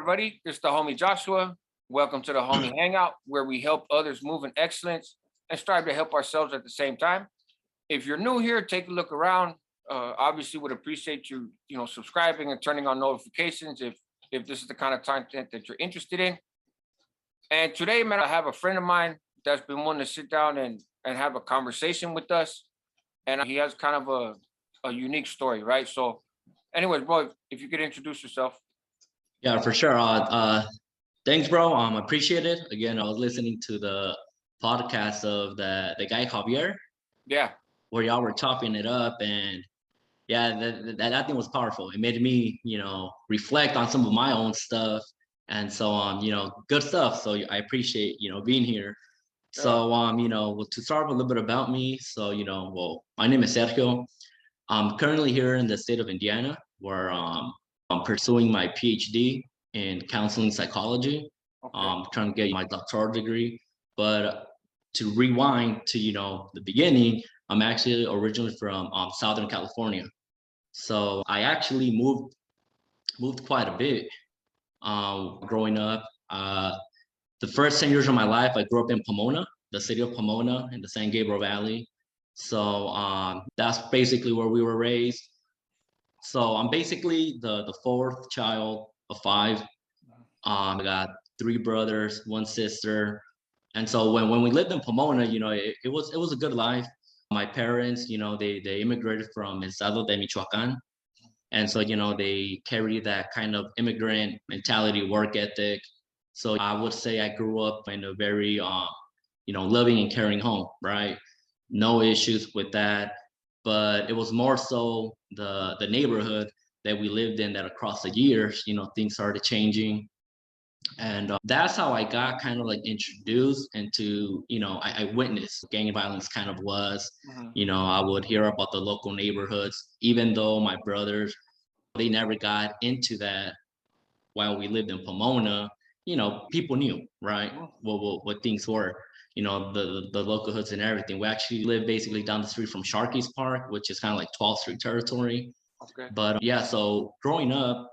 everybody? It's the homie Joshua. Welcome to the Homie Hangout, where we help others move in excellence and strive to help ourselves at the same time. If you're new here, take a look around. Obviously, would appreciate you, subscribing and turning on notifications if this is the kind of content that you're interested in. And today, man, I have a friend of mine that's been wanting to sit down and have a conversation with us. And he has kind of a unique story, right? So anyways, bro, if you could introduce yourself. Yeah, for sure. Thanks, bro. Appreciate it. Again, I was listening to the podcast of the guy Javier. Yeah. Where y'all were chopping it up, and yeah, that thing was powerful. It made me, reflect on some of my own stuff and so on. Good stuff. So I appreciate being here. Yeah. So to start with a little bit about me. So well, my name is Sergio. I'm currently here in the state of Indiana, where I'm pursuing my PhD in counseling psychology. Okay. Trying to get my doctoral degree. But to rewind to the beginning, I'm actually originally from Southern California. So I actually moved quite a bit growing up. The first 10 years of my life, I grew up in Pomona, the city of Pomona in the San Gabriel Valley. So that's basically where we were raised. So I'm basically the fourth child of five. I got 3 brothers, 1 sister. And so when we lived in Pomona, it was a good life. My parents, they immigrated from El Estado de Michoacán. And so, they carry that kind of immigrant mentality, work ethic. So I would say I grew up in a very, loving and caring home, right? No issues with that. But it was more so the neighborhood that we lived in that across the years, things started changing. And that's how I got kind of like introduced into, I witnessed gang violence kind of was, I would hear about the local neighborhoods, even though my brothers, they never got into that while we lived in Pomona, people knew, right, what things were, the local hoods and everything. We actually lived basically down the street from Sharkey's Park, which is kind of like 12th Street territory. Okay. But yeah, so growing up,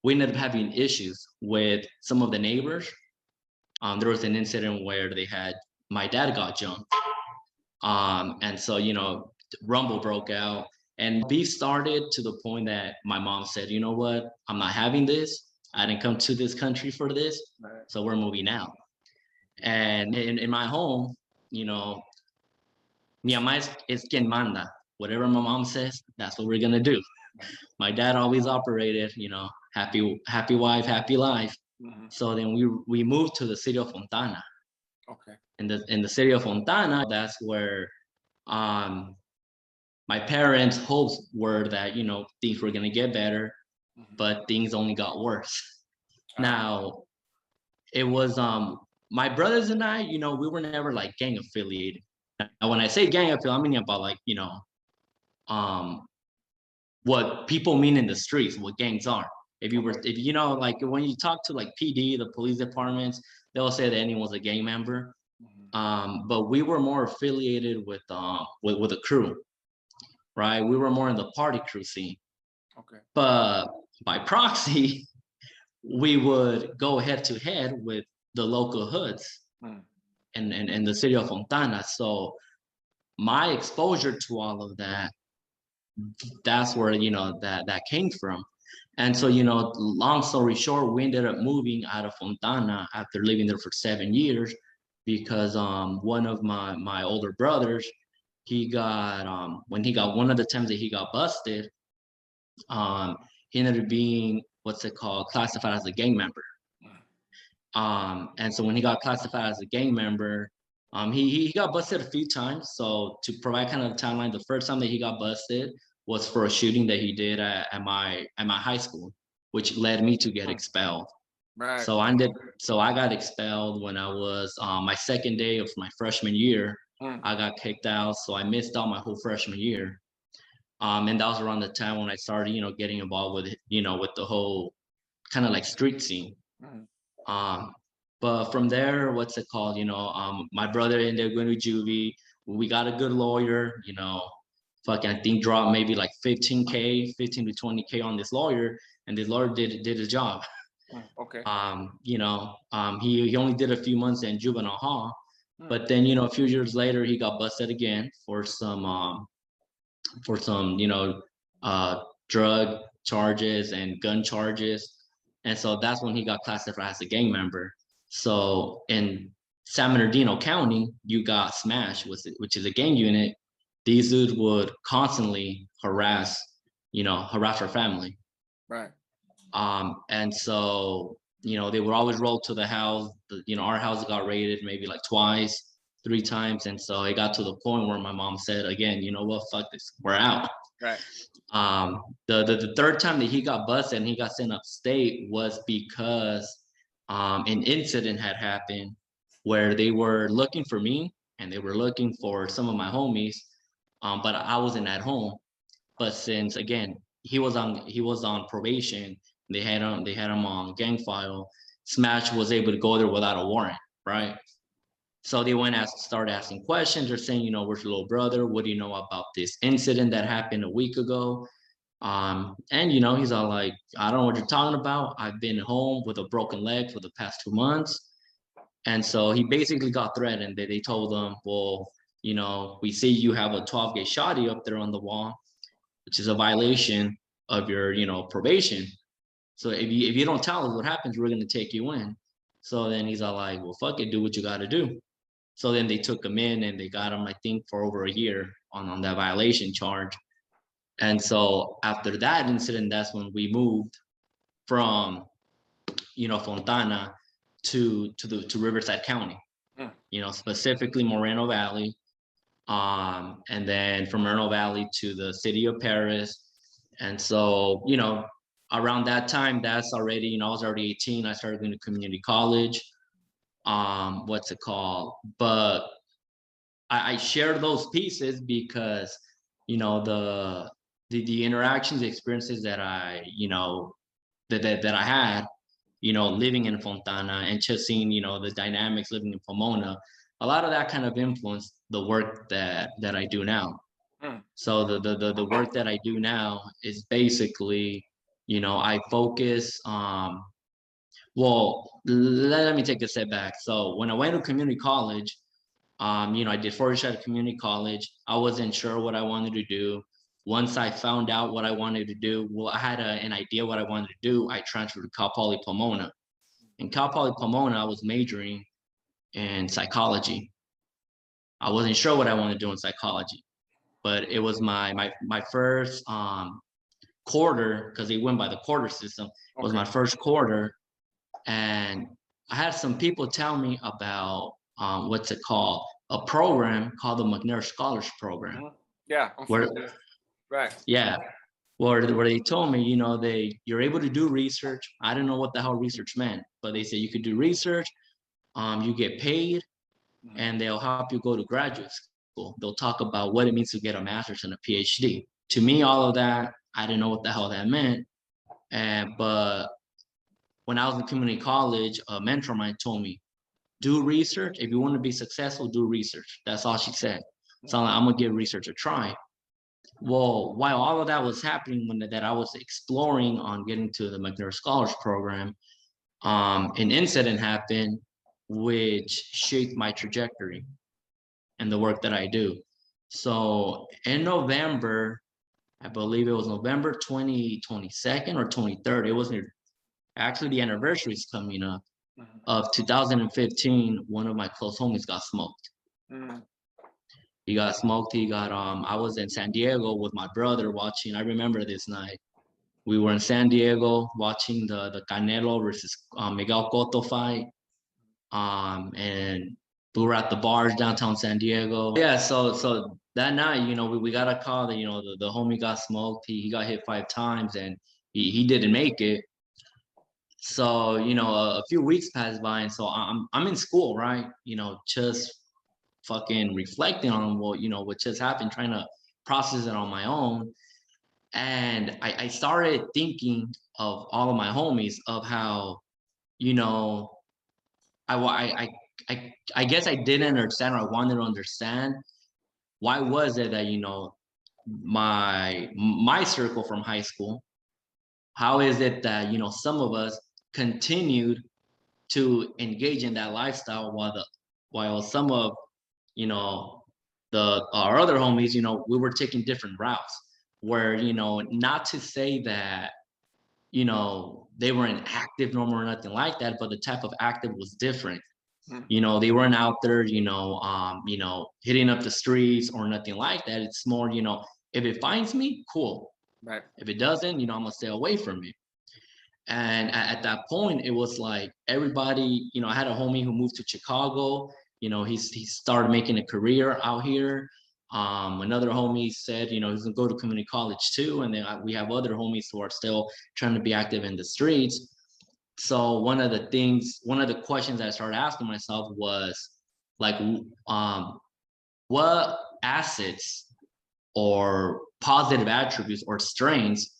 we ended up having issues with some of the neighbors. There was an incident where my dad got jumped. And so, rumble broke out and beef started to the point that my mom said, you know what, I'm not having this. I didn't come to this country for this. Right. So we're moving out. And in my home, mi mamá es quien manda. Whatever my mom says, that's what we're going to do. My dad always operated, happy wife, happy life. Mm-hmm. So then we moved to the city of Fontana. Okay. In the city of Fontana, that's where my parents' hopes were that things were gonna get better, but things only got worse. Now, it was my brothers and I, we were never like gang affiliated. Now, when I say gang affiliated, I mean about like what people mean in the streets, what gangs are. If like when you talk to like PD, the police departments, they'll say that anyone's a gang member. Mm-hmm. But we were more affiliated with a crew, right? We were more in the party crew scene. Okay. But by proxy, we would go head to head with the local hoods in the city of Fontana. So my exposure to all of that, that's where that came from. And so long story short, we ended up moving out of Fontana after living there for 7 years because one of my older brothers, he got one of the times that he got busted, he ended up being classified as a gang member. And so when he got classified as a gang member, he got busted a few times. So to provide kind of a timeline, the first time that he got busted was for a shooting that he did at my high school, which led me to get expelled. Right. So I got expelled when I was my second day of my freshman year. I got kicked out, so I missed out my whole freshman year. And that was around the time when I started, getting involved with with the whole kind of like street scene. But from there, my brother ended up going to juvie. We got a good lawyer, I think dropped maybe like 15 to 20K on this lawyer, and this lawyer did his job. Okay. He only did a few months in juvenile hall, but then, a few years later, he got busted again for some, drug charges and gun charges. And so that's when he got classified as a gang member. So in San Bernardino County, you got Smash, which is a gang unit. These dudes would constantly harass our family. Right. And so, they would always roll to the house. Our house got raided maybe like twice, 3 times. And so it got to the point where my mom said, again, you know what, fuck this, we're out. Right. The third time that he got busted and he got sent upstate was because an incident had happened where they were looking for me and they were looking for some of my homies, but I wasn't at home. But since, again, he was on probation, they had him on gang file. Smash was able to go there without a warrant, right? So they started asking questions. They're saying, where's your little brother? What do you know about this incident that happened a week ago? And he's all like, I don't know what you're talking about. I've been home with a broken leg for the past 2 months. And so he basically got threatened. They told him, well, we see you have a 12-gauge shotty up there on the wall, which is a violation of your, probation. So if you don't tell us what happens, we're going to take you in. So then he's all like, well, fuck it, do what you got to do. So then they took him in and they got him, I think, for over a year on that violation charge. And so after that incident, that's when we moved from, Fontana to Riverside County, specifically Moreno Valley. And then from Moreno Valley to the city of Paris. And so, around that time, that's already, I was already 18. I started going to community college. What's it called? But I share those pieces because, the interactions, the experiences that I, that I had, living in Fontana and just seeing, the dynamics living in Pomona, a lot of that kind of influenced the work that I do now. So the work that I do now is basically, I focus, well, let me take a step back. So when I went to community college, I did 4 years at community college. I wasn't sure what I wanted to do. Once I found out what I wanted to do, well, I had an idea what I wanted to do. I transferred to Cal Poly Pomona. In Cal Poly Pomona, I was majoring in psychology. I wasn't sure what I wanted to do in psychology, but it was my first quarter, because they went by the quarter system. It was my first quarter, and I had some people tell me about what's it called? A program called the Mcnair Scholars Program. Yeah. Right. Yeah. Where they told me, you're able to do research. I didn't know what the hell research meant, but they said you could do research, you get paid, and they'll help you go to graduate school. They'll talk about what it means to get a master's and a PhD. To me, all of that, I didn't know what the hell that meant. But when I was in community college, a mentor of mine told me, do research. If you want to be successful, do research. That's all she said. So I'm going to give research a try. Well, while all of that was happening, that I was exploring on getting to the Mcnair Scholars Program, an incident happened which shaped my trajectory and the work that I do. So in November, I believe it was November 22nd or 23rd, it wasn't actually, the anniversary is coming up, of 2015, one of my close homies got smoked. He got smoked. I was in San Diego with my brother watching. I remember this night. We were in San Diego watching the Canelo versus Miguel Cotto fight. And we were at the bars downtown San Diego. Yeah, so that night, we got a call that, the homie got smoked. He got hit 5 times and he didn't make it. So, a few weeks passed by, and so I'm in school, right? Just fucking reflecting on what just happened, trying to process it on my own. And I started thinking of all of my homies, of how, I guess I didn't understand, or I wanted to understand, why was it that, my circle from high school, how is it that, some of us continued to engage in that lifestyle while some of, you know, our other homies, you know, we were taking different routes where, you know, not to say that, you know, they weren't active no more or nothing like that, but the type of active was different. You know, they weren't out there, you know, hitting up the streets or nothing like that. It's more, you know, if it finds me, cool. Right. If it doesn't, you know, I'm gonna stay away from it. And at that point, it was like everybody, you know, I had a homie who moved to Chicago. You know, he started making a career out here. Another homie said, you know, he's gonna go to community college too. And then we have other homies who are still trying to be active in the streets. So one of the questions I started asking myself was like, what assets or positive attributes or strengths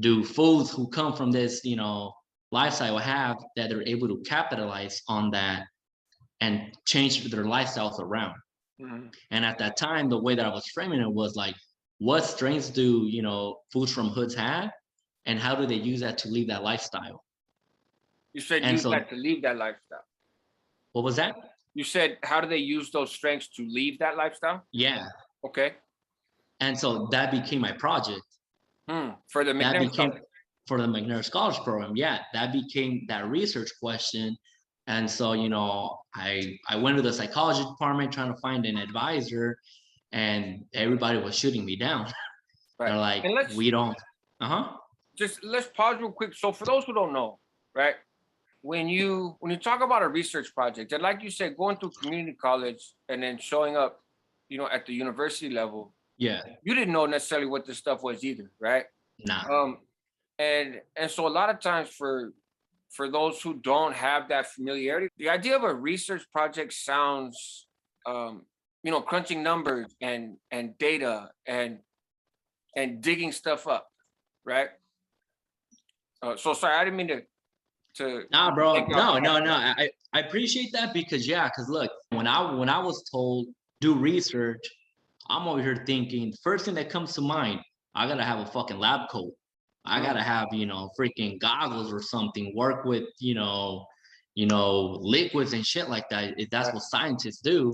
do fools who come from this, you know, lifestyle have that they're able to capitalize on that and change their lifestyles around? And at that time, the way that I was framing it was like, what strengths do, you know, fools from hoods have, and how do they use that to leave that lifestyle? You said And use so, that to leave that lifestyle. what was that? You said, how do they use those strengths to leave that lifestyle? Yeah. Okay. And so that became my project. For the That Mcnair became College. for the Mcnair Scholarship Program. Yeah, that became that research question. And so, you know, I went to the psychology department trying to find an advisor, and everybody was shooting me down. Right. They're like, And we don't. let's pause real quick. So for those who don't know, right? When you talk about a research project, and like you said, going through community college and then showing up, you know, at the university level, Yeah. you didn't know necessarily what this stuff was either, right? Nah. And so a lot of times for those who don't have that familiarity, the idea of a research project sounds, you know, crunching numbers and data and digging stuff up, right? So sorry, I didn't mean to Nah, bro. take No, out. no, no. I appreciate that because yeah, because look, when I was told do research, I'm over here thinking the first thing that comes to mind, I gotta have a fucking lab coat. I gotta have, you know, freaking goggles or something, work with, you know, liquids and shit like that. If that's what scientists do.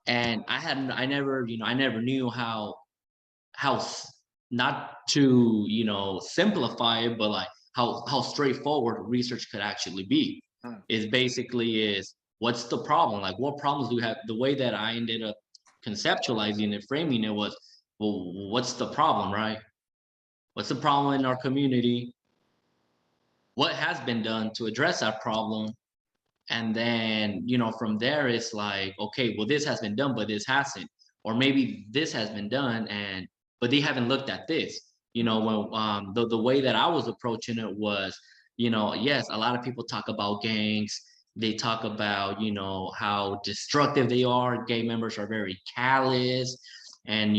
And I never, you know, I never knew how not to, you know, simplify it, but like how straightforward research could actually be. Is basically is what's the problem? Like what problems do we have? The way that I ended up conceptualizing and framing it was, well, what's the problem, right? What's the problem in our community? What has been done to address that problem? And then, you know, from there it's like, okay, well, this has been done, but this hasn't. Or maybe this has been done and but they haven't looked at this. You know, when the way that I was approaching it was, you know, yes, a lot of people talk about gangs. They talk about, you know, how destructive they are. Gay members are very callous and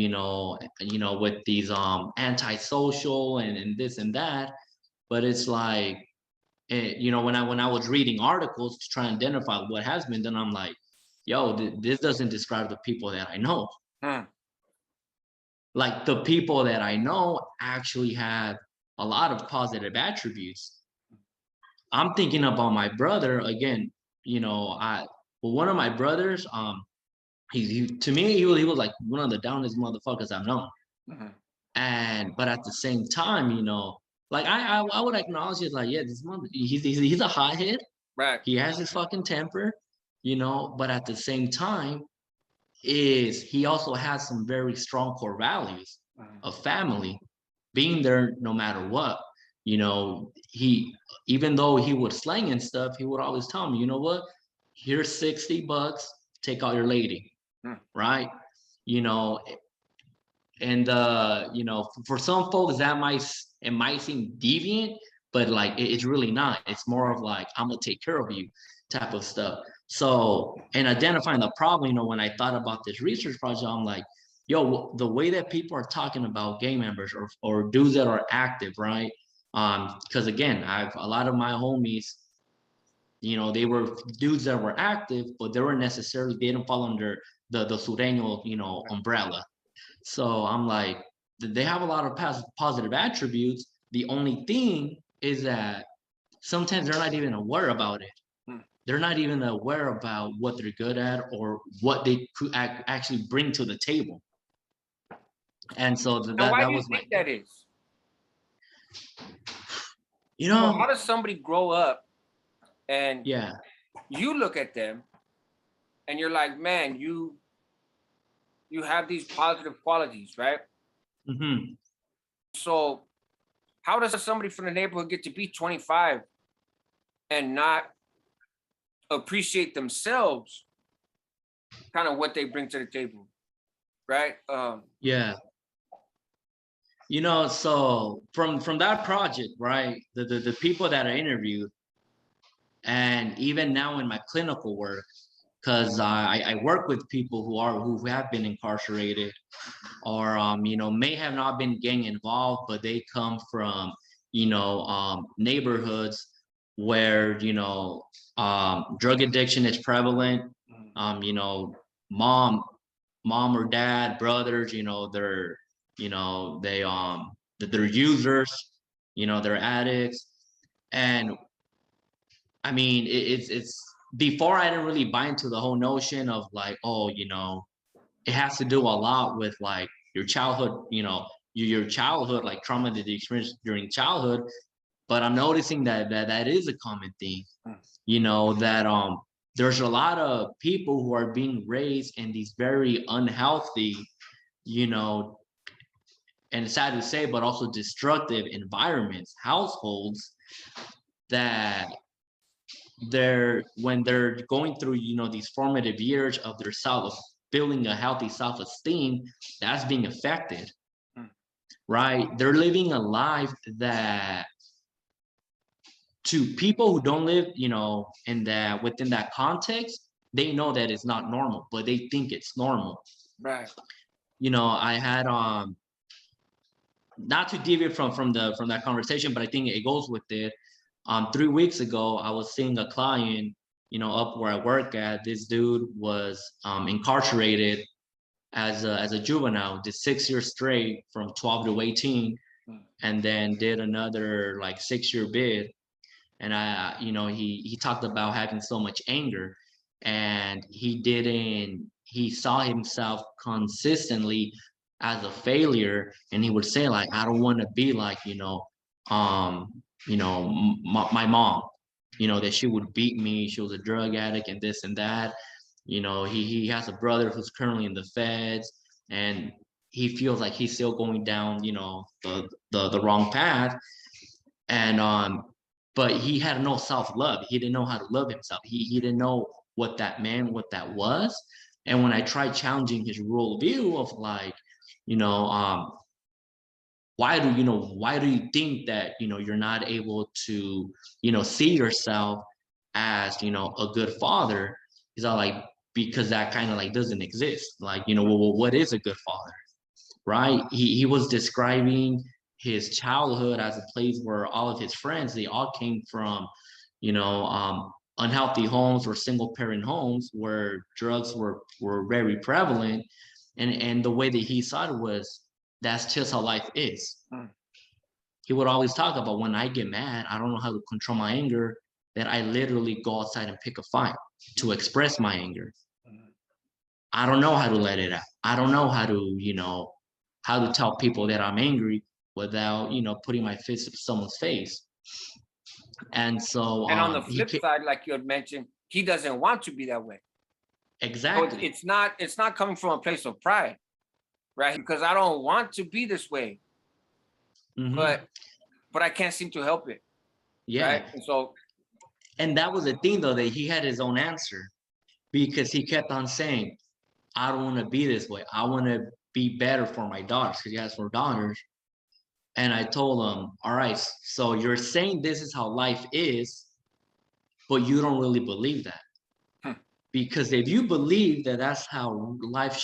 with these antisocial and this and that. But it's like, you know, when I was reading articles to try and identify what has been done, I'm like, yo, this doesn't describe the people that I know. Like the people that I know actually have a lot of positive attributes. I'm thinking about my brother again. You know, one of my brothers, to me he was like one of the downest motherfuckers I've known. And but at the same time, you know, like I would acknowledge it, like, yeah, this mother, he's a hothead. Right. He has his fucking temper, you know, but at the same time, he also has some very strong core values of family, being there no matter what. You know, even though he would slang and stuff, he would always tell me, you know what, here's $60, take out your lady, right? You know, and you know, for some folks that might seem deviant, but like it's really not. It's more of like, I'm gonna take care of you type of stuff. So, and identifying the problem, you know, when I thought about this research project, I'm like, yo, the way that people are talking about gay members or dudes that are active, right? Because again, a lot of my homies, you know, they were dudes that were active, but they didn't fall under the Sureño, you know, umbrella. So I'm like, they have a lot of positive attributes. The only thing is that sometimes they're not even aware about it. They're not even aware about what they're good at or what they could actually bring to the table. And so And why that do you was think that is? You So know, how does somebody grow up and yeah, you look at them and you're like, man, you have these positive qualities, right? mm-hmm. So how does somebody from the neighborhood get to be 25 and not appreciate themselves, kind of what they bring to the table, right? Yeah. You know, so from that project, right, the people that I interviewed, and even now in my clinical work, because I work with people who have been incarcerated, or you know, may have not been gang involved, but they come from, you know, neighborhoods where, you know, drug addiction is prevalent. You know, mom or dad, brothers, you know, they're, you know, they're users, you know, they're addicts. And I mean, it's before I didn't really buy into the whole notion of like, oh, you know, it has to do a lot with like your childhood, you know, your childhood, like trauma that you experienced during childhood. But I'm noticing that is a common thing, you know, that there's a lot of people who are being raised in these very unhealthy, you know, and it's sad to say, but also destructive environments, households, that when they're going through, you know, these formative years of their self, building a healthy self-esteem, that's being affected, right? They're living a life that, to people who don't live, you know, in that, within that context, they know that it's not normal, but they think it's normal. Right. You know, I had not to deviate from that conversation, but I think it goes with it. 3 weeks ago, I was seeing a client, you know, up where I work at. This dude was incarcerated as a juvenile, did 6 years straight from 12 to 18, and then did another like 6-year bid. And you know, he talked about having so much anger, and he saw himself consistently as a failure, and he would say like, I don't want to be like, you know, my mom, you know, that she would beat me, she was a drug addict and this and that. You know, he has a brother who's currently in the feds, and he feels like he's still going down, you know, the wrong path. And but he had no self-love. He didn't know how to love himself. He didn't know what that meant, what that was. And when I tried challenging his worldview of like, you know, why do you think that, you know, you're not able to, you know, see yourself as, you know, a good father? He's all like, because that kind of like doesn't exist. Like, you know, well, what is a good father? Right? He was describing his childhood as a place where all of his friends, they all came from, you know, unhealthy homes or single parent homes where drugs were very prevalent. And the way that he saw it was, that's just how life is. He would always talk about, when I get mad, I don't know how to control my anger, that I literally go outside and pick a fight to express my anger. I don't know how to let it out. I don't know how to, you know, how to tell people that I'm angry without, you know, putting my fist in someone's face. And so and on the flip side, like you had mentioned, he doesn't want to be that way. Exactly. So it's not coming from a place of pride, right? Because I don't want to be this way, but I can't seem to help it. Yeah. Right? And that was the thing though, that he had his own answer, because he kept on saying, I don't want to be this way. I want to be better for my daughters, because he has 4 daughters. And I told him, all right, so you're saying this is how life is, but you don't really believe that. Because if you believe that that's how life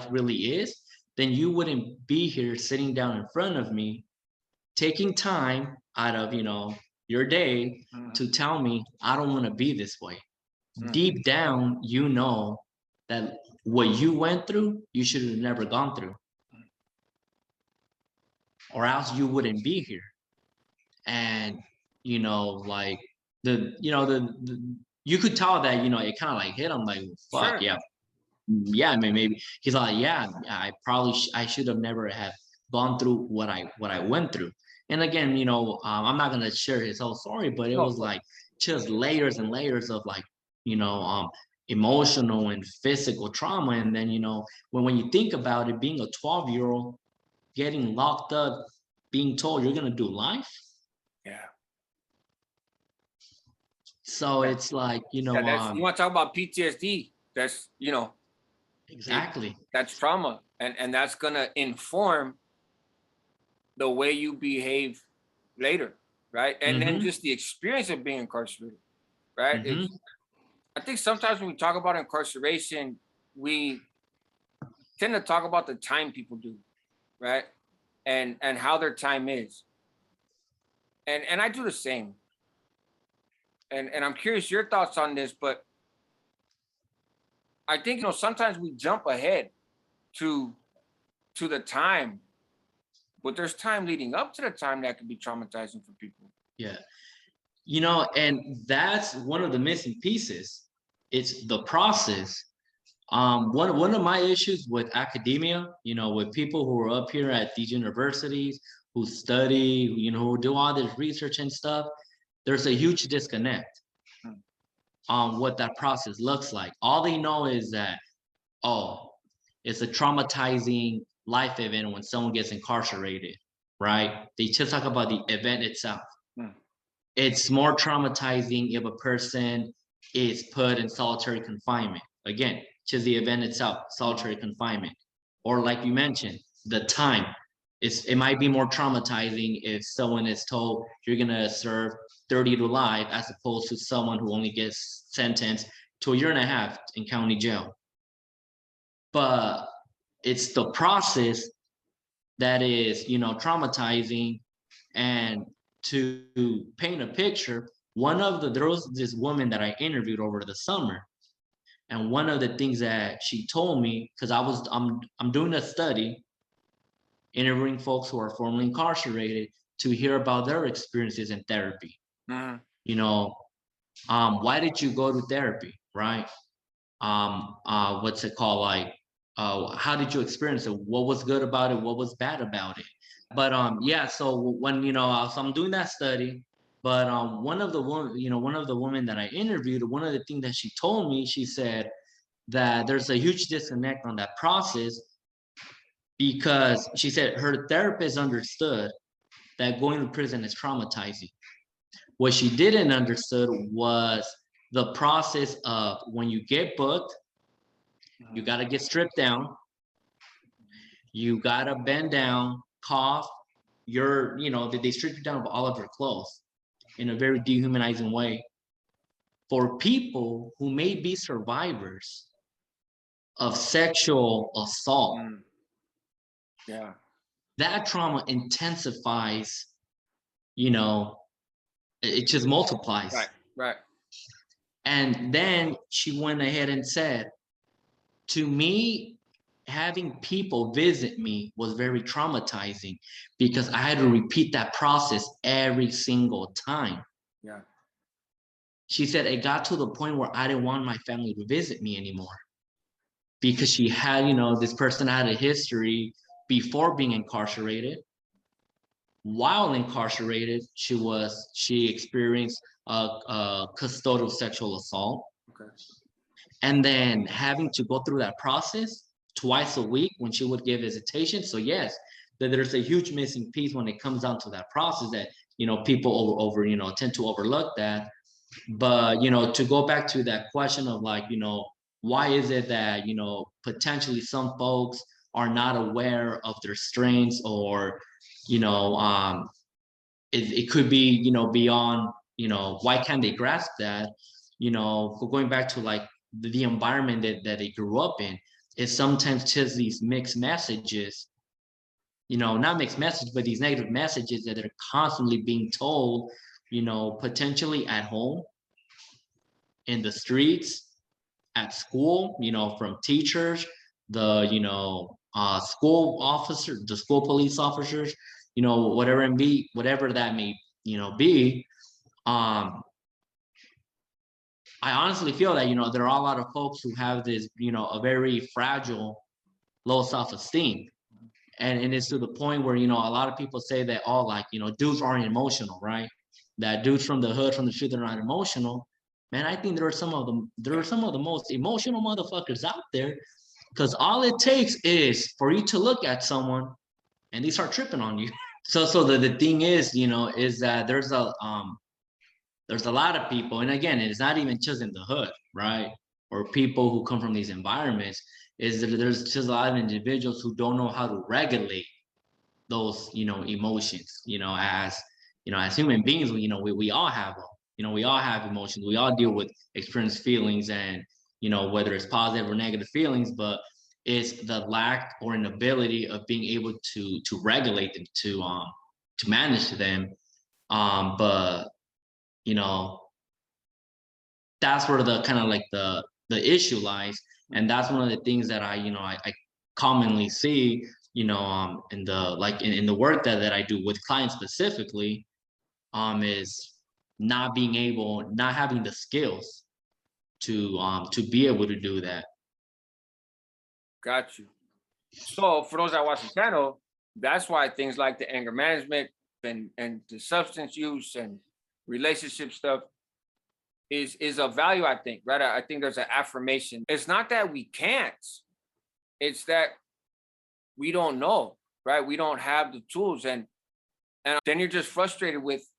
really is, then you wouldn't be here sitting down in front of me, taking time out of, you know, your day to tell me I don't want to be this way. Deep down, you know that what you went through, you should have never gone through, or else you wouldn't be here. And you know, like you could tell that, it kind of like hit him like, fuck, Sure. yeah. Yeah, I mean, maybe he's like, yeah, I should have never have gone through what I went through. And again, I'm not gonna share his whole story, but it No, of was course. like just layers and layers of like, you know, um, emotional and physical trauma. And then, when you think about it, being a 12-year-old, getting locked up, being told you're gonna do life. Yeah. So Yeah. it's like, Yeah. That's, you want to talk about PTSD. That's, it, exactly. that's trauma. And that's gonna inform the way you behave later. Right. And then Mm-hmm. just the experience of being incarcerated. Right. Mm-hmm. I think sometimes when we talk about incarceration, we tend to talk about the time people do, right? And how their time is. And I do the same. And I'm curious your thoughts on this, but I think sometimes we jump ahead to the time, but there's time leading up to the time that can be traumatizing for people. Yeah. And that's one of the missing pieces. It's the process. One of my issues with academia, with people who are up here at these universities, who study, who do all this research and stuff, there's a huge disconnect Hmm. on what that process looks like. All they know is that, oh, it's a traumatizing life event when someone gets incarcerated, right? They just talk about the event itself. Hmm. It's more traumatizing if a person is put in solitary confinement. Again, just the event itself, solitary confinement. Or like you mentioned, the time. It might be more traumatizing if someone is told you're gonna serve 30 to life as opposed to someone who only gets sentenced to a year and a half in county jail. But it's the process that is, traumatizing. And to paint a picture, there was this woman that I interviewed over the summer, and one of the things that she told me, because I'm doing a study interviewing folks who are formerly incarcerated to hear about their experiences in therapy. Hmm. You know, why did you go to therapy, right? What's it called? Like, how did you experience it? What was good about it? What was bad about it? But yeah, so when so I'm doing that study, but one of the women that I interviewed, one of the things that she told me, she said that there's a huge disconnect on that process, because she said her therapist understood that going to prison is traumatizing. What she didn't understood was the process of when you get booked, you got to get stripped down, you got to bend down, cough, they strip you down of all of your clothes in a very dehumanizing way for people who may be survivors of sexual assault. Mm. Yeah. That trauma intensifies, you know, it just multiplies. Right. Right. And then she went ahead and said, to me, having people visit me was very traumatizing because I had to repeat that process every single time. Yeah. She said it got to the point where I didn't want my family to visit me anymore because she had, this person had a history before being incarcerated. While incarcerated, she experienced a custodial sexual assault. Okay. And then having to go through that process twice a week when she would give visitation. So yes, that there's a huge missing piece when it comes down to that process that people over tend to overlook that. But to go back to that question of like, why is it that potentially some folks are not aware of their strengths, or you know um it could be beyond, why can't they grasp that, going back to like the environment that they grew up in, is sometimes just these mixed messages, not mixed messages, but these negative messages that are constantly being told, potentially at home, in the streets, at school, from teachers, the school officer, the school police officers, whatever that may be. I honestly feel that, there are a lot of folks who have this, a very fragile, low self-esteem. And it's to the point where, a lot of people say that, oh, like, dudes aren't emotional, right? That dudes from the hood, from the street, they're not emotional. Man, I think there are some of the most emotional motherfuckers out there, because all it takes is for you to look at someone and they start tripping on you. So the thing is, is that there's a lot of people, and again, it's not even just in the hood, right? Or people who come from these environments, is that there's just a lot of individuals who don't know how to regulate those, emotions, as human beings, we all have them. We all have emotions. We all deal with experienced feelings, and, whether it's positive or negative feelings, but it's the lack or inability of being able to regulate them, to manage them. But that's where the kind of like the issue lies, and that's one of the things that I commonly see, in the in the work that I do with clients specifically, is not having the skills to be able to do that. Got you. So for those that watch the channel, that's why things like the anger management and the substance use and relationship stuff is of value, I think, right? I think there's an affirmation. It's not that we can't, it's that we don't know, right? We don't have the tools, and then you're just frustrated with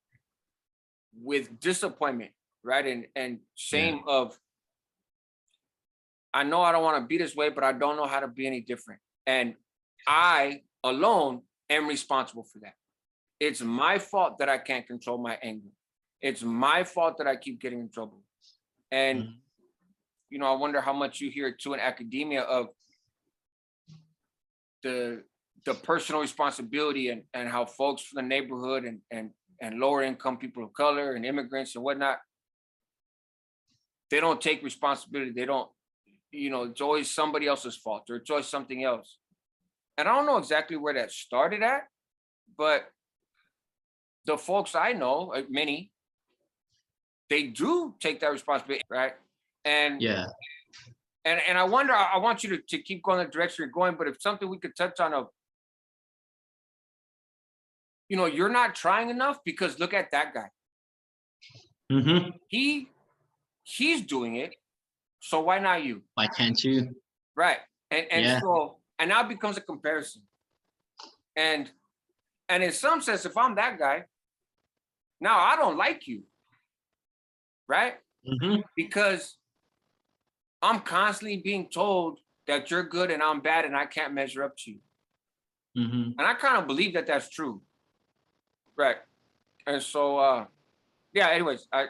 disappointment, right? And shame of, I know I don't want to be this way, but I don't know how to be any different. And I alone am responsible for that. It's my fault that I can't control my anger. It's my fault that I keep getting in trouble. And, I wonder how much you hear too in academia of the personal responsibility, and how folks from the neighborhood and lower income people of color and immigrants and whatnot, they don't take responsibility. They don't, it's always somebody else's fault, or it's always something else. And I don't know exactly where that started at, but the folks I know, many, they do take that responsibility, right? And and I wonder, I want you to keep going the direction you're going, but if something we could touch on of, you're not trying enough, because look at that guy. He's doing it, so why not you? Why can't you? Right. And so, and now it becomes a comparison. And in some sense, if I'm that guy, now I don't like you, right? Because I'm constantly being told that you're good and I'm bad and I can't measure up to you. And I kind of believe that that's true. Right. And so, anyways, I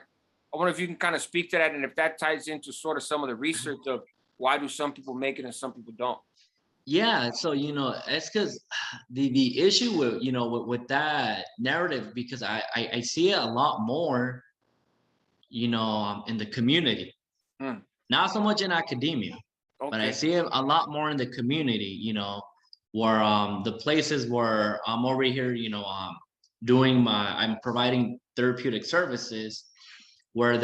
wonder if you can kind of speak to that, and if that ties into sort of some of the research of why do some people make it and some people don't. Yeah, so it's because the issue with with that narrative, because I see it a lot more, in the community, not so much in academia, but I see it a lot more in the community, where the places where I'm over here, I'm providing therapeutic services, where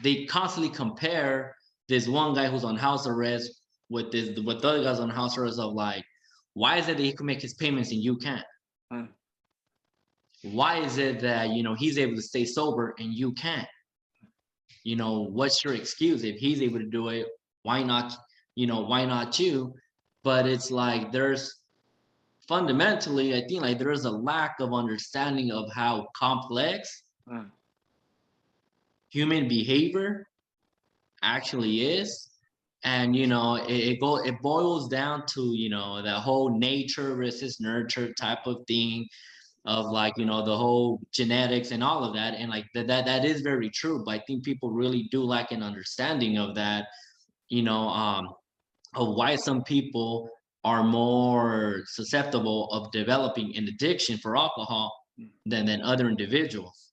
they constantly compare this one guy who's on house arrest with the other guys on house arrest, of like, why is it that he can make his payments and you can't? Why is it that he's able to stay sober and you can't? What's your excuse? If he's able to do it, why not? Why not you? But it's like, there's fundamentally, I think, like, there's a lack of understanding of how complex human behavior actually is. And it boils down to that whole nature versus nurture type of thing, of like the whole genetics and all of that. And like that is very true, but I think people really do lack an understanding of that, of why some people are more susceptible of developing an addiction for alcohol than other individuals.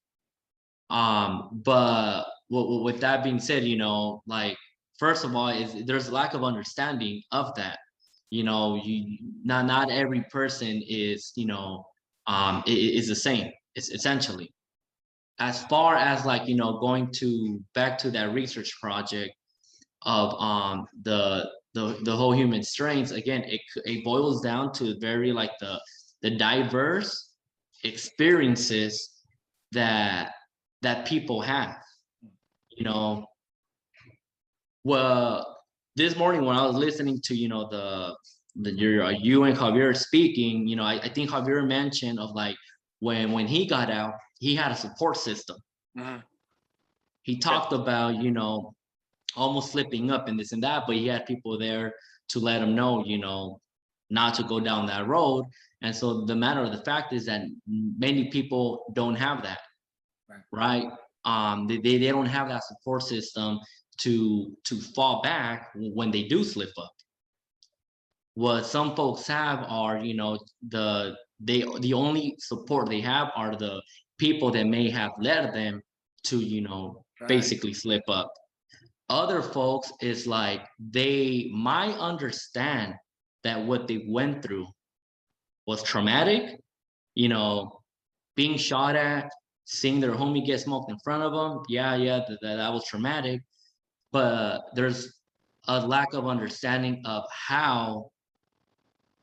But with that being said, like, first of all, there's a lack of understanding of that. Not every person is is the same. It's essentially. as far as like, going back to that research project of the whole human strains, again, it boils down to very like the diverse experiences that people have. Well, this morning when I was listening to you and Javier speaking, I think Javier mentioned of like when he got out, he had a support system. Mhm. He talked about almost slipping up and this and that, but he had people there to let him know, not to go down that road. And so the matter of the fact is that many people don't have that, right? They don't have that support system to fall back when they do slip up. What some folks have are, the only support they have are the people that may have led them to, basically slip up. Other folks is like they might understand that what they went through was traumatic, being shot at, seeing their homie get smoked in front of them. Yeah, that was traumatic. But there's a lack of understanding of how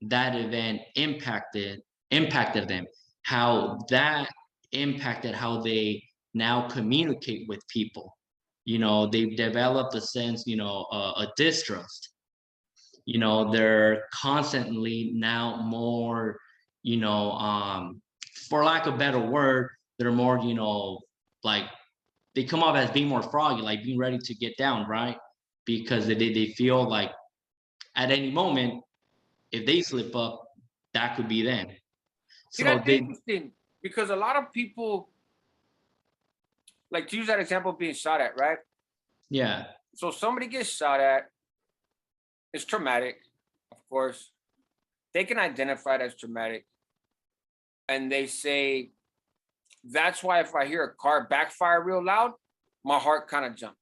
that event impacted them, how that impacted how they now communicate with people. They've developed a sense, a distrust. They're constantly now more, for lack of a better word, they're more, like they come off as being more froggy, like being ready to get down, right? Because they feel like at any moment, if they slip up, that could be them. See, So that's interesting because a lot of people, like to use that example of being shot at, right? yeah. So somebody gets shot at, it's traumatic, of course. They can identify it as traumatic. And they say, that's why if I hear a car backfire real loud, my heart kind of jumps,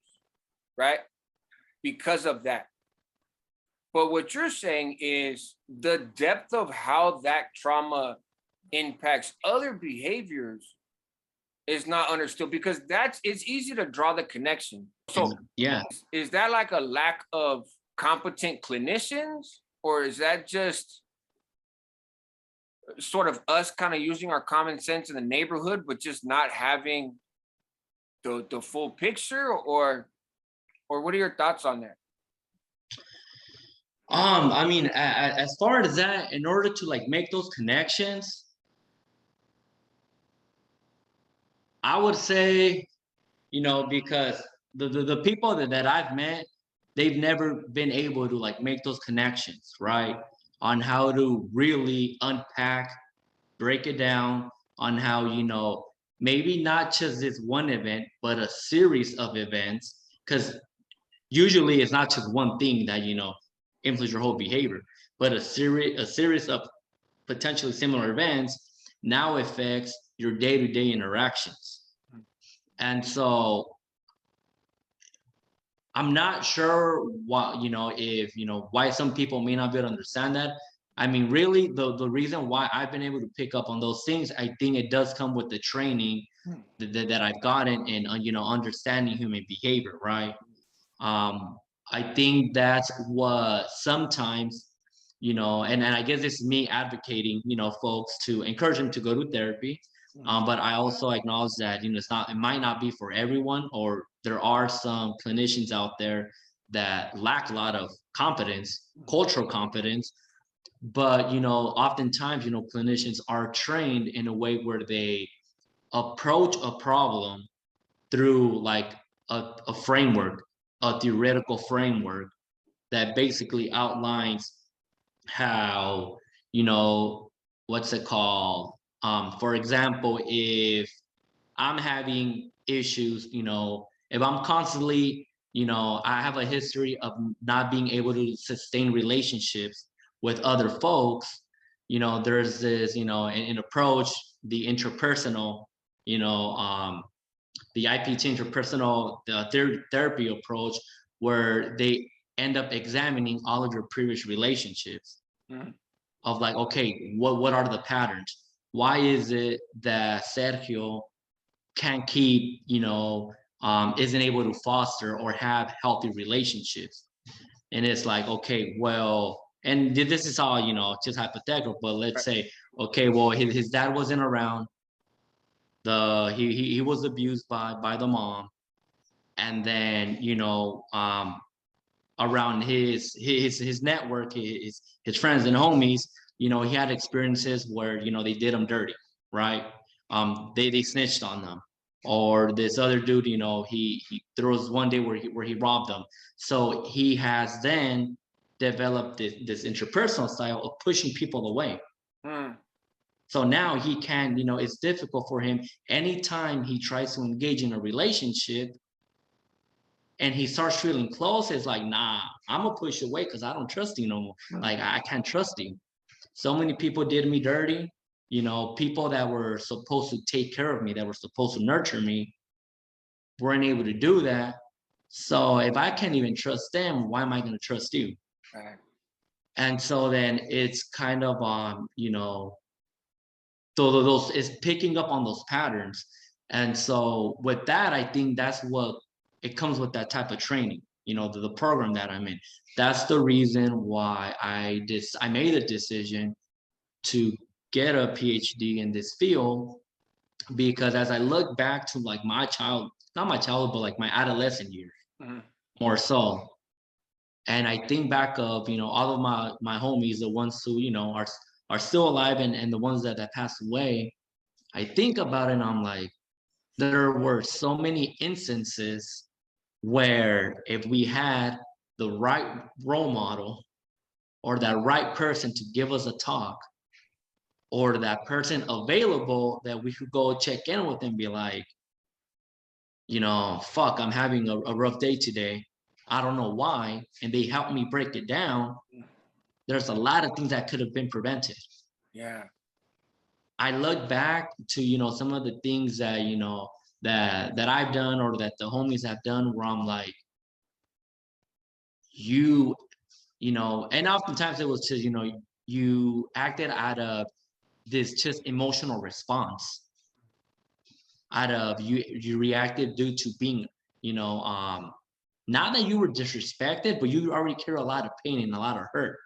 right? Because of that. But what you're saying is the depth of how that trauma impacts other behaviors is not understood because it's easy to draw the connection. So yeah, is that like a lack of competent clinicians, or is that just sort of us kind of using our common sense in the neighborhood, but just not having the full picture, or what are your thoughts on that? I mean, as far as that, in order to like make those connections, I would say, because the people that I've met, they've never been able to like make those connections, right? On how to really unpack, break it down, on how, maybe not just this one event, but a series of events. Because usually it's not just one thing that, influence your whole behavior, but a series of potentially similar events now affects your day-to-day interactions. And so I'm not sure what, if, why some people may not be able to understand that. I mean, really, the reason why I've been able to pick up on those things, I think it does come with the training that I've gotten in, understanding human behavior, right? I think that's what sometimes, and I guess this is me advocating, folks to encourage them to go to therapy. But I also acknowledge that, it might not be for everyone, or there are some clinicians out there that lack a lot of competence, cultural competence. But, oftentimes, clinicians are trained in a way where they approach a problem through like a framework, a theoretical framework that basically outlines how, what's it called? For example, if I'm having issues, if I'm constantly, I have a history of not being able to sustain relationships with other folks, there's this, an approach, the interpersonal, the IPT interpersonal therapy approach, where they end up examining all of your previous relationships of like, okay, what are the patterns? Why is it that Sergio can't keep, isn't able to foster or have healthy relationships. And it's like, okay, well, and this is all, just hypothetical, but let's say, okay, well, his dad wasn't around. He was abused by the mom. And then, around his network, his friends and homies, he had experiences where, they did him dirty, right? They snitched on them. Or this other dude, there was one day where he robbed them. So he has then developed this interpersonal style of pushing people away. So now he can, it's difficult for him anytime he tries to engage in a relationship and he starts feeling close. It's like, nah, I'm gonna push away because I don't trust you no more. Like, I can't trust you. So many people did me dirty. People that were supposed to take care of me, that were supposed to nurture me, weren't able to do that. So if I can't even trust them, why am I going to trust you? Right. And so then it's kind of those is picking up on those patterns. And so with that, I think that's what it comes with, that type of training, the program that I'm in. That's the reason why I made a decision to get a PhD in this field, because as I look back to like not my childhood, but like my adolescent years, more so. And I think back of, all of my homies, the ones who, are still alive, and the ones that passed away. I think about it and I'm like, there were so many instances where if we had the right role model or that right person to give us a talk, or that person available that we could go check in with and be like, fuck, I'm having a rough day today. I don't know why. And they helped me break it down. There's a lot of things that could have been prevented. Yeah. I look back to, some of the things that, that I've done or that the homies have done, where I'm like, and oftentimes it was just, you acted out of this just emotional response. Out of you reacted due to being, not that you were disrespected, but you already carry a lot of pain and a lot of hurt.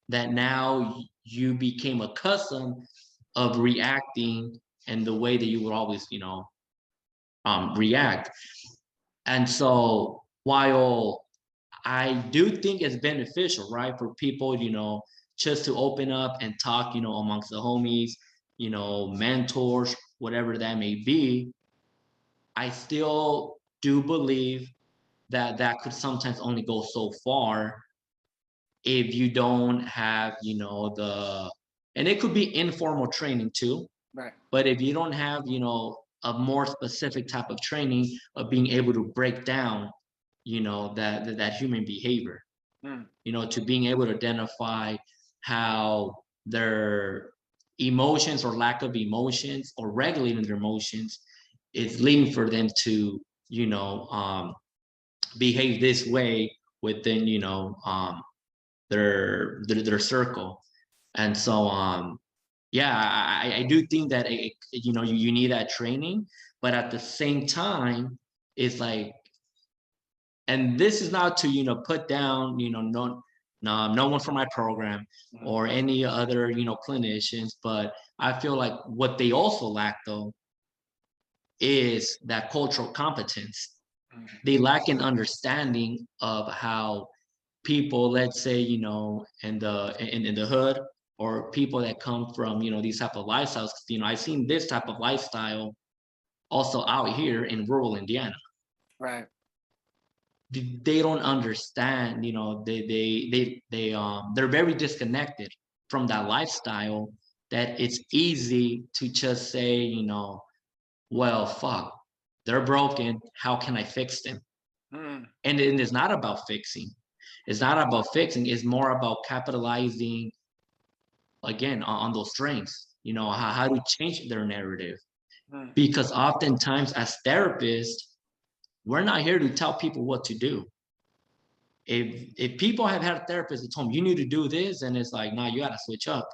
That now you became accustomed of reacting in the way that you would always, react. And so while I do think it's beneficial, right, for people, just to open up and talk, amongst the homies, mentors, whatever that may be, I still do believe that could sometimes only go so far if you don't have, and it could be informal training too. Right. But if you don't have, a more specific type of training of being able to break down, that human behavior, to being able to identify how their emotions or lack of emotions or regulating their emotions is leading for them to, behave this way within, their circle. And so yeah, I do think that you need that training, but at the same time, it's like, and this is not to put down no one from my program or any other clinicians, but I feel like what they also lack though is that cultural competence. They lack an understanding of how people, let's say, in the hood, or people that come from, these type of lifestyles. I've seen this type of lifestyle also out here in rural Indiana. Right. They don't understand, they're very disconnected from that lifestyle, that it's easy to just say, well, fuck, they're broken. How can I fix them? And it's not about fixing. It's not about fixing. It's more about capitalizing again on those strengths. How to change their narrative. Because oftentimes as therapists, we're not here to tell people what to do. If people have had a therapist that told them you need to do this, and it's like, nah, you got to switch up.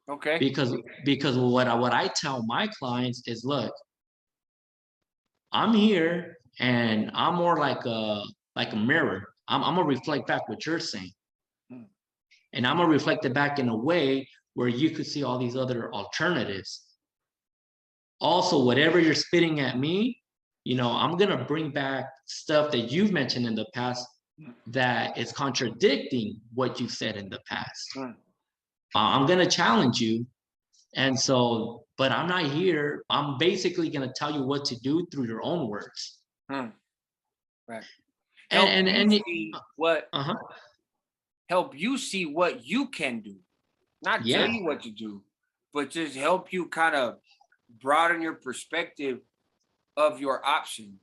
Okay. Because what I tell my clients is, look, I'm here and I'm more like a mirror. I'm gonna reflect back what you're saying. Mm. And I'm gonna reflect it back in a way where you could see all these other alternatives. Also, whatever you're spitting at me, I'm gonna bring back stuff that you've mentioned in the past that is contradicting what you said in the past. Mm. I'm gonna challenge you. And so, but I'm not here. I'm basically gonna tell you what to do through your own words. Mm. Right. And Help and, you and see what uh-huh. help you see what you can do, not tell Yeah, you what to do, but just help you kind of broaden your perspective of your options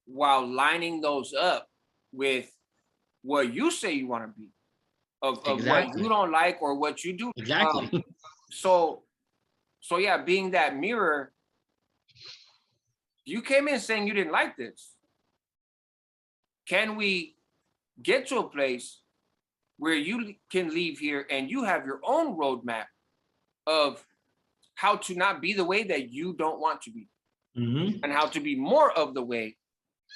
while lining those up with what you say you want to be, of what you exactly. don't like or what you do. Exactly. So so yeah, being that mirror, you came in saying you didn't like this. Can we get to a place where you can leave here and you have your own roadmap of how to not be the way that you don't want to be Hmm. and how to be more of the way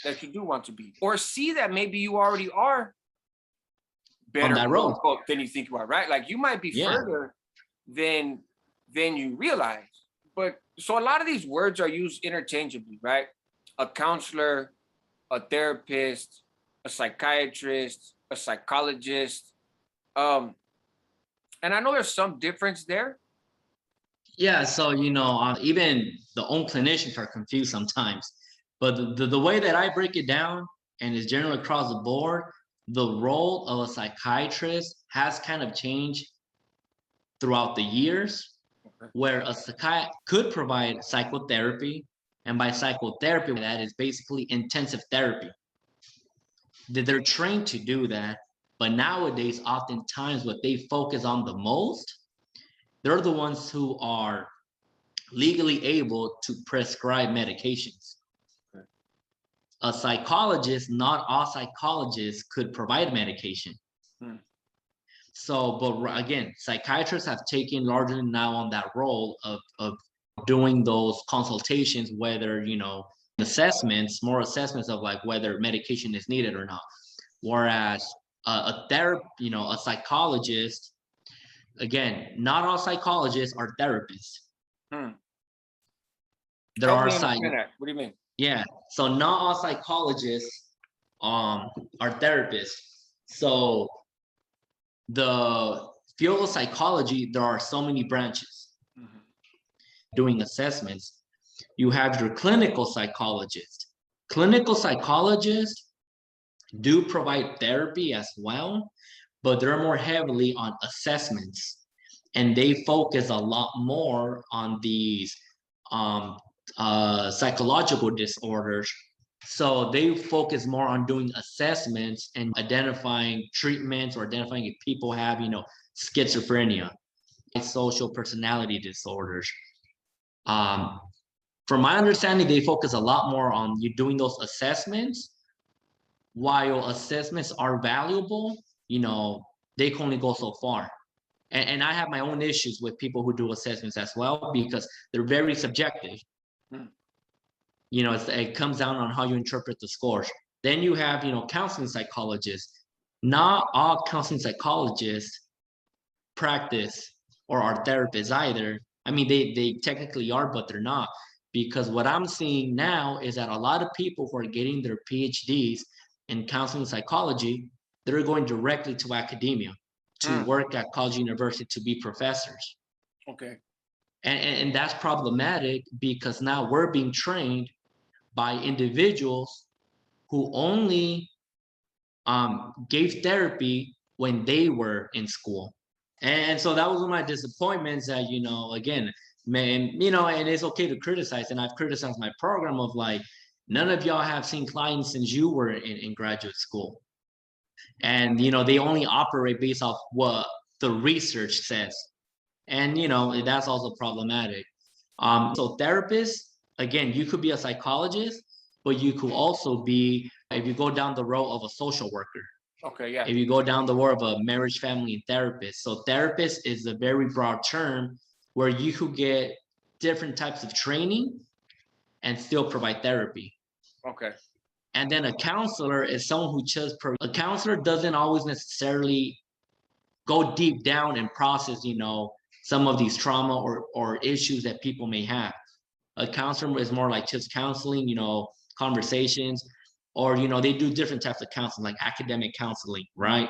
that you do want to be, or see that maybe you already are On better that quote road. unquote than you think you are, right? Like you might be Yeah. further than you realize. But so a lot of these words are used interchangeably, right? A counselor, a therapist, a psychiatrist, a psychologist. Um, and I know there's some difference there. Yeah. So, even the own clinicians are confused sometimes. But the way that I break it down, and it's generally across the board, the role of a psychiatrist has kind of changed throughout the years, Okay. where a psychiatrist could provide psychotherapy. And by psychotherapy, that is basically intensive therapy. They're trained to do that. But nowadays, oftentimes, what they focus on the most, they're the ones who are legally able to prescribe medications. Okay. A psychologist, not all psychologists could provide medication. Hmm. So, but again, psychiatrists have taken largely now on that role of doing those consultations, whether, assessments, more assessments of like whether medication is needed or not. Whereas a psychologist, again, not all psychologists are therapists. Hmm. There Help are me psych, understand that. What do you mean? yeah. So not all psychologists are therapists. So the field of psychology, there are so many branches Mhm. doing assessments. You have your clinical psychologist. Clinical psychologists do provide therapy as well, but they're more heavily on assessments. And they focus a lot more on these um, psychological disorders. So they focus more on doing assessments and identifying treatments or identifying if people have, schizophrenia, social personality disorders. Um, from my understanding, they focus a lot more on you doing those assessments. While assessments are valuable, they can only go so far. And I have my own issues with people who do assessments as well because they're very subjective. Hmm. It comes down on how you interpret the scores. Then you have, counseling psychologists. Not all counseling psychologists practice or are therapists either. I mean, they technically are, but they're not. Because what I'm seeing now is that a lot of people who are getting their PhDs in counseling psychology, they're going directly to academia to Hmm. work at college university to be professors. Okay. And that's problematic because now we're being trained by individuals who only gave therapy when they were in school. And so that was one of my disappointments that, again, man, and it's okay to criticize. And I've criticized my program of like, none of y'all have seen clients since you were in graduate school. And, they only operate based off what the research says. And, that's also problematic. So therapists, again, you could be a psychologist, but you could also be, if you go down the road of a social worker, Okay. Yeah. if you go down the road of a marriage, family, and therapist. So therapist is a very broad term where you could get different types of training and still provide therapy. Okay. And then a counselor is someone who just, a counselor doesn't always necessarily go deep down and process, you know, some of these trauma or issues that people may have. A counselor is more like just counseling, you know, conversations, or, you know, they do different types of counseling, like academic counseling, right?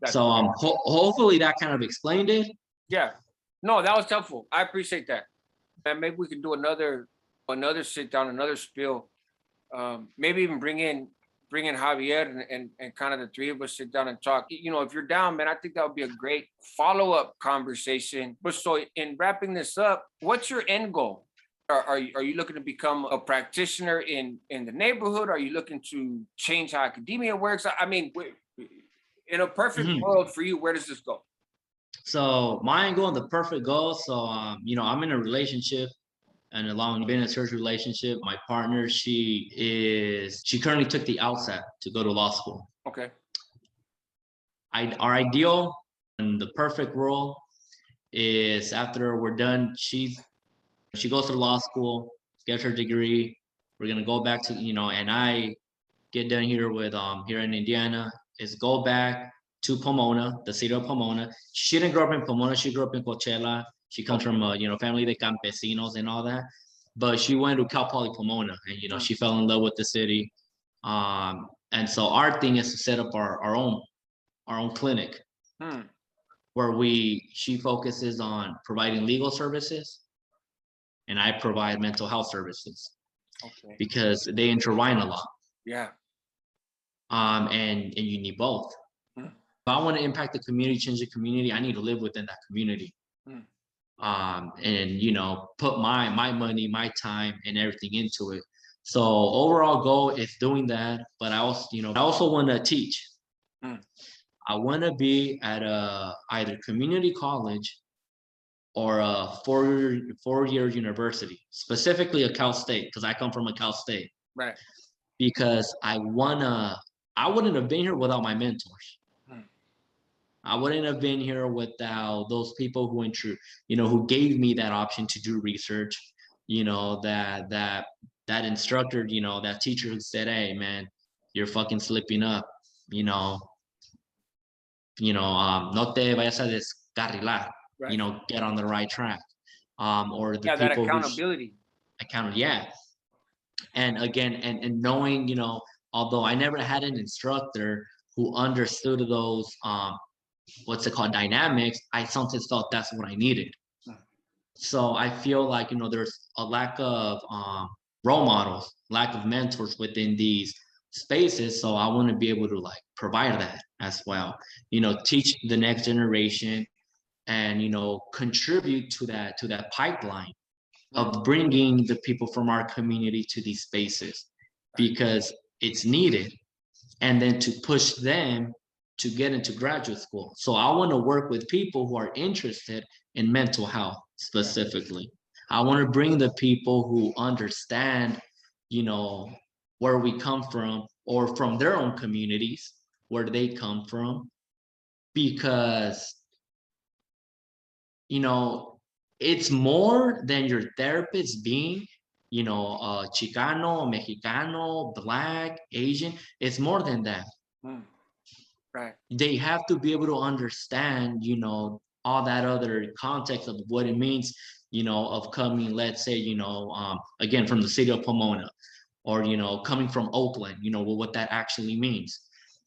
That's So hopefully that kind of explained it. Yeah. No, that was helpful. I appreciate that. And maybe we can do another sit down, another spiel. Maybe even bring in Javier and kind of the three of us sit down and talk. You know, if you're down, man, I think that would be a great follow-up conversation. But so in wrapping this up, what's your end goal? Are you looking to become a practitioner in the neighborhood? Are you looking to change how academia works? I mean, in a perfect world for you, where does this go? So my goal, the perfect goal. So, you know, I'm in a relationship, and along being in a serious relationship, my partner, she currently took the LSAT to go to law school. Okay. Our ideal and the perfect world is after we're done, she goes to law school, gets her degree. We're gonna go back to, you know, and I get done here with here in Indiana, is go back to Pomona, the city of Pomona. She didn't grow up in Pomona, she grew up in Coachella. She comes from a, you know, family de campesinos and all that. But she went to Cal Poly Pomona, and, you know, she fell in love with the city. And so our thing is to set up our own clinic, where she focuses on providing legal services, and I provide mental health services, because they intertwine a lot. Yeah. And you need both. If I want to impact the community, change the community, I need to live within that community. And, you know, put my money, my time, and everything into it. So overall goal is doing that. But I also, you know, I also want to teach. I want to be at either community college or a four-year university, specifically a Cal State, because I come from a Cal State. Right. Because I wouldn't have been here without my mentors. I wouldn't have been here without those people who who gave me that option to do research. You know, that instructor, you know, that teacher who said, "Hey, man, you're fucking slipping up. You know, no te vayas a descarrilar. Right. You know, get on the right track." Or the people that accountability. Yeah. And again, and knowing, you know, although I never had an instructor who understood those dynamics, I sometimes felt that's what I needed. So I feel like, you know, there's a lack of role models, lack of mentors within these spaces. So I want to be able to like provide that as well, you know, teach the next generation, and, you know, contribute to that pipeline of bringing the people from our community to these spaces, because it's needed, and then to push them to get into graduate school. So I want to work with people who are interested in mental health specifically. I want to bring the people who understand, you know, where we come from, or from their own communities, where they come from, because, you know, it's more than your therapist being, you know, Chicano, Mexicano, Black, Asian. It's more than that. Right. They have to be able to understand, you know, all that other context of what it means, you know, of coming, let's say, you know, again, from the city of Pomona, or, you know, coming from Oakland, you know, what that actually means.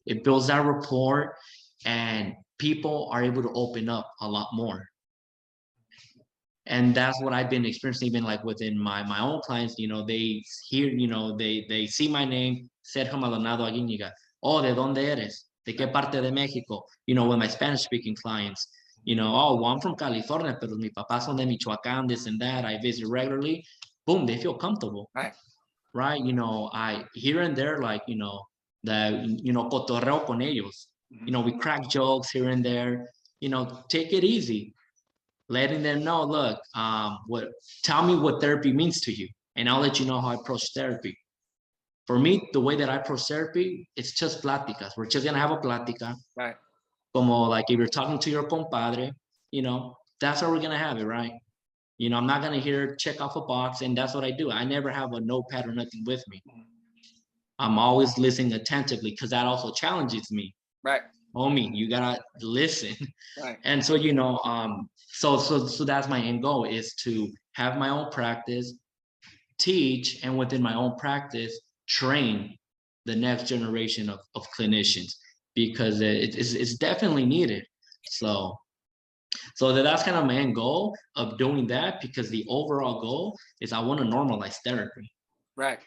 It builds that rapport, and people are able to open up a lot more. And that's what I've been experiencing, even like within my own clients. You know, they hear, you know, they see my name, Sergio Maldonado Aguíñiga. Oh, ¿de dónde eres? ¿De qué parte de México? You know, with my Spanish speaking clients, you know, oh, well, I'm from California, pero mi papá son de Michoacán, this and that. I visit regularly. Boom, they feel comfortable. Right. You know, I here and there, like, you know, that, you know, cotorreo con ellos. You know, we crack jokes here and there, you know, take it easy. Letting them know, look, tell me what therapy means to you, and I'll let you know how I approach therapy. For me, the way that I approach therapy, it's just pláticas. We're just gonna have a plática. Right. Como like if you're talking to your compadre, you know, that's how we're gonna have it, right? I'm not gonna hear check off a box, and that's what I do. I never have a notepad or nothing with me. I'm always listening attentively because that also challenges me. Right. Homie, you gotta listen. Right. And so, so that's my end goal, is to have my own practice, teach, and within my own practice, train the next generation of clinicians, because it's definitely needed. So that's kind of my end goal of doing that, because the overall goal is I want to normalize therapy. Right.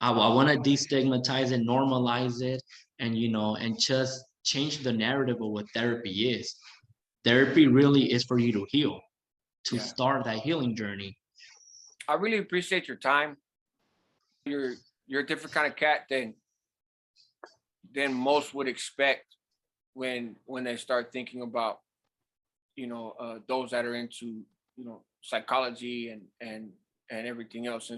I want to destigmatize it, normalize it, and and just change the narrative of what therapy is. Therapy really is for you to heal, to start that healing journey. I really appreciate your time. You're a different kind of cat than most would expect when they start thinking about those that are into psychology and everything else.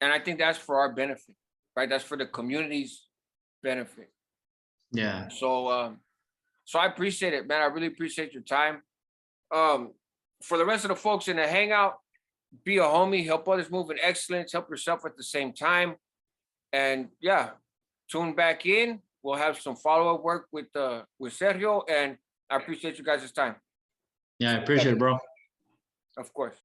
And I think that's for our benefit, right? That's for the community's benefit. Yeah. So I appreciate it, man. I really appreciate your time. For the rest of the folks in the Hangout, be a homie, help others move in excellence, help yourself at the same time. And yeah, tune back in. We'll have some follow-up work with Sergio, and I appreciate you guys' time. Yeah, I appreciate it, bro. Of course.